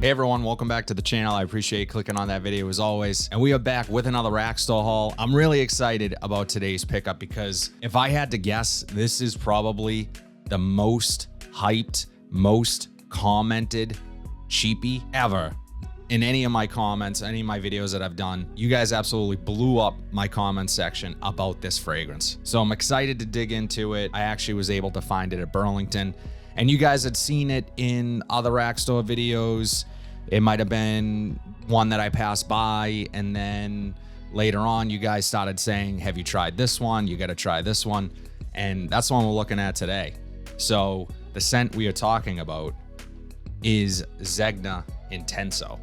Hey everyone, welcome back to the channel. I appreciate you clicking on that video as always. And we are back with another rack store haul. I'm really excited about today's pickup because if I had to guess, this is probably the most hyped, most commented Cheapie ever. In any of my comments, any of my videos that I've done, you guys absolutely blew up my comment section about this fragrance. So I'm excited to dig into it. I actually was able to find it at Burlington. And you guys had seen it in other rack store videos. It might have been one that I passed by, and then later on, you guys started saying, have you tried this one? You got to try this one. And that's the one we're looking at today. So the scent we are talking about is Zegna Intenso.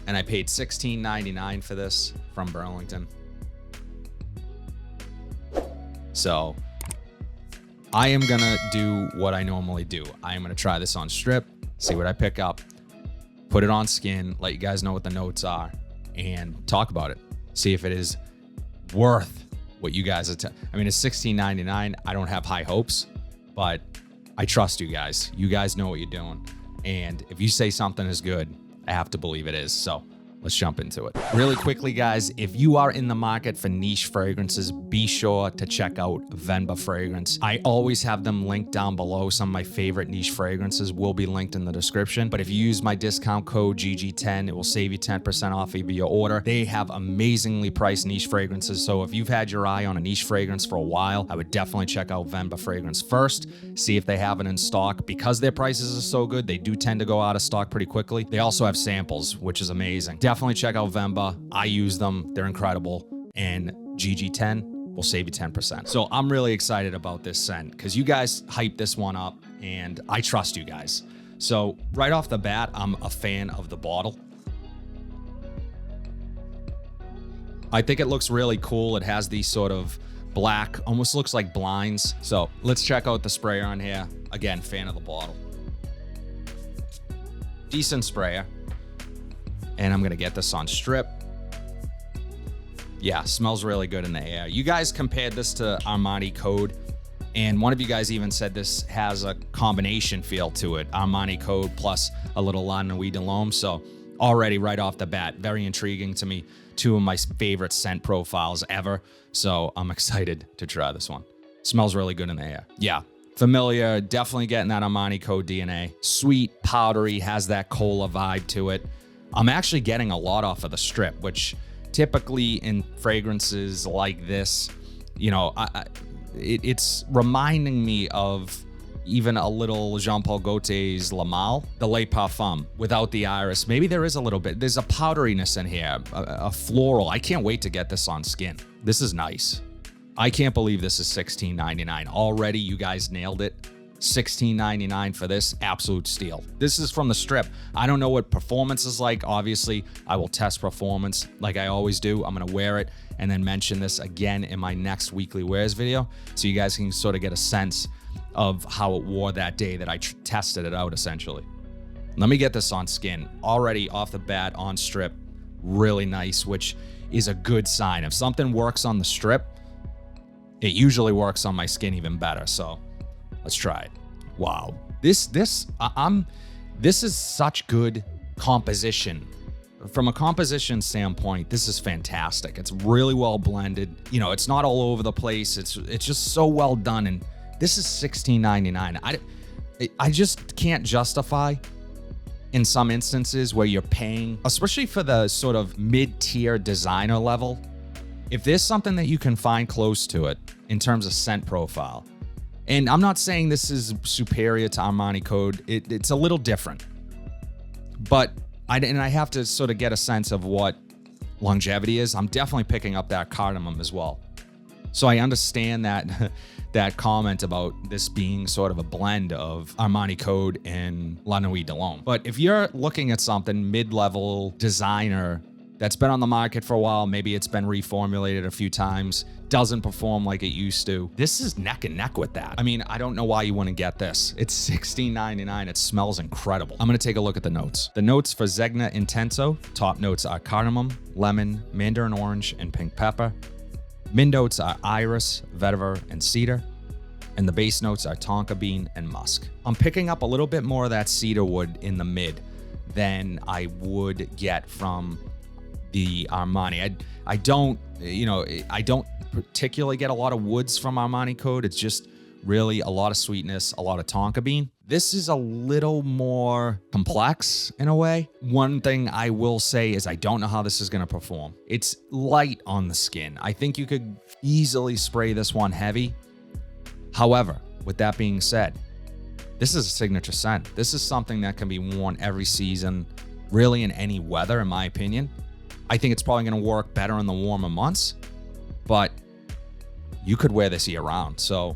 And I paid $16.99 for this from Burlington. So I am gonna do what I normally do. I am gonna try this on strip, see what I pick up, put it on skin, let you guys know what the notes are, and talk about it. See if it is worth what you guys are. I mean, it's $16.99. I don't have high hopes, but I trust you guys. You guys know what you're doing. And if you say something is good, I have to believe it is. So let's jump into it. Really quickly, guys, if you are in the market for niche fragrances, be sure to check out Venba Fragrance. I always have them linked down below. Some of my favorite niche fragrances will be linked in the description. But if you use my discount code GG10, it will save you 10% off of your order. They have amazingly priced niche fragrances. So if you've had your eye on a niche fragrance for a while, I would definitely check out Venba Fragrance first. See if they have it in stock. Because their prices are so good, they do tend to go out of stock pretty quickly. They also have samples, which is amazing. Definitely check out Venba. I use them. They're incredible. And GG10 will save you 10%. So I'm really excited about this scent because you guys hyped this one up and I trust you guys. So right off the bat, I'm a fan of the bottle. I think it looks really cool. It has these sort of black, almost looks like blinds. So let's check out the sprayer on here. Again, fan of the bottle. Decent sprayer. And I'm gonna get this on strip. Yeah, smells really good in the air. You guys compared this to Armani Code, and one of you guys even said this has a combination feel to it. Armani Code plus a little La Nuit de l'Homme. So already right off the bat, very intriguing to me. Two of my favorite scent profiles ever. So I'm excited to try this one. Smells really good in the air. Yeah, familiar, definitely getting that Armani Code DNA. Sweet, powdery, has that cola vibe to it. I'm actually getting a lot off of the strip, which typically in fragrances like this, you know, it's reminding me of even a little Jean-Paul Gaultier's La Malle, the Le Parfum, without the iris. Maybe there is a little bit. There's a powderiness in here, a floral. I can't wait to get this on skin. This is nice. I can't believe this is $16.99. Already, you guys nailed it. $16.99 for this, absolute steal. This is from the strip. I don't know what performance is like. Obviously, I will test performance like I always do. I'm gonna wear it and then mention this again in my next weekly wears video so you guys can sort of get a sense of how it wore that day that I tested it out essentially. Let me get this on skin. Already off the bat on strip, really nice, which is a good sign. If something works on the strip, it usually works on my skin even better. So let's try it. Wow. This is such good composition. From a composition standpoint, this is fantastic. It's really well blended. You know, it's not all over the place. It's just so well done. And this is $16.99. I just can't justify in some instances where you're paying, especially for the sort of mid-tier designer level. If there's something that you can find close to it in terms of scent profile, and I'm not saying this is superior to Armani Code. It's a little different. But I have to sort of get a sense of what longevity is. I'm definitely picking up that cardamom as well. So I understand that that comment about this being sort of a blend of Armani Code and La Nuit de l'Homme. But if you're looking at something mid-level designer that's been on the market for a while, maybe it's been reformulated a few times, doesn't perform like it used to, this is neck and neck with that. I mean, I don't know why you wouldn't get this. It's $16.99. It smells incredible. I'm gonna take a look at the notes. The notes for Zegna Intenso, top notes are cardamom, lemon, mandarin orange, and pink pepper. Mid notes are iris, vetiver, and cedar. And the base notes are tonka bean and musk. I'm picking up a little bit more of that cedar wood in the mid than I would get from the Armani. I don't particularly get a lot of woods from Armani Code. It's just really a lot of sweetness, a lot of tonka bean. This is a little more complex in a way. One thing I will say is I don't know how this is going to perform. It's light on the skin. I think you could easily spray this one heavy. However, with that being said, this is a signature scent. This is something that can be worn every season, really in any weather, in my opinion. I think it's probably going to work better in the warmer months, but you could wear this year round. So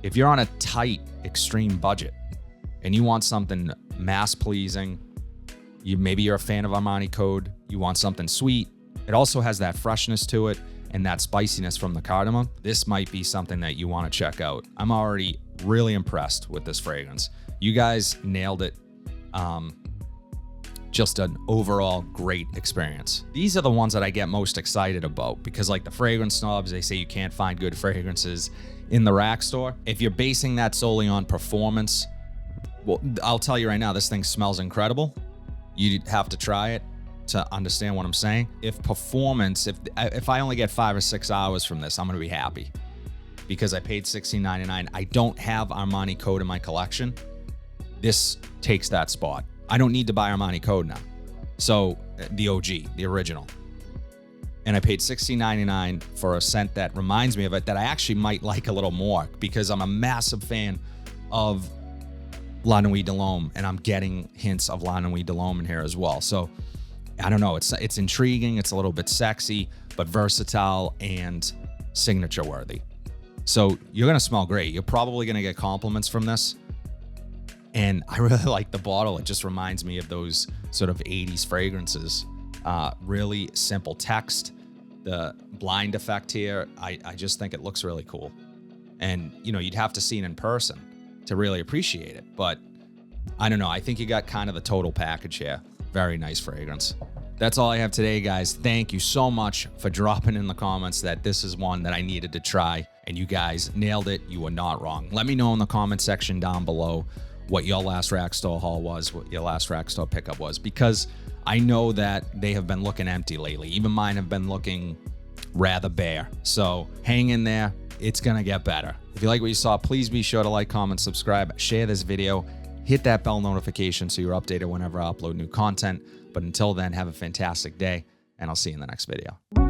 if you're on a tight, extreme budget and you want something mass pleasing, maybe you're a fan of Armani Code, you want something sweet. It also has that freshness to it and that spiciness from the cardamom. This might be something that you want to check out. I'm already really impressed with this fragrance. You guys nailed it. Just an overall great experience. These are the ones that I get most excited about because, like the fragrance snobs, they say you can't find good fragrances in the rack store. If you're basing that solely on performance, well, I'll tell you right now, this thing smells incredible. You have to try it to understand what I'm saying. If performance, if I only get 5 or 6 hours from this, I'm gonna be happy because I paid $16.99. I don't have Armani Code in my collection. This takes that spot. I don't need to buy Armani Code now. So the OG, the original. And I paid $16.99 for a scent that reminds me of it that I actually might like a little more because I'm a massive fan of La Nuit de l'Homme and I'm getting hints of La Nuit de l'Homme in here as well. So I don't know, it's intriguing, it's a little bit sexy, but versatile and signature worthy. So you're gonna smell great. You're probably gonna get compliments from this. And I really like the bottle. It just reminds me of those sort of 80s fragrances. Really simple text. The blind effect here, I just think it looks really cool. And, you'd have to see it in person to really appreciate it. But I don't know. I think you got kind of the total package here. Very nice fragrance. That's all I have today, guys. Thank you so much for dropping in the comments that this is one that I needed to try. And you guys nailed it. You were not wrong. Let me know in the comment section down below what your last rack store haul was, what your last rack store pickup was, because I know that they have been looking empty lately. Even mine have been looking rather bare. So hang in there. It's going to get better. If you like what you saw, please be sure to like, comment, subscribe, share this video, hit that bell notification so you're updated whenever I upload new content. But until then, have a fantastic day, and I'll see you in the next video.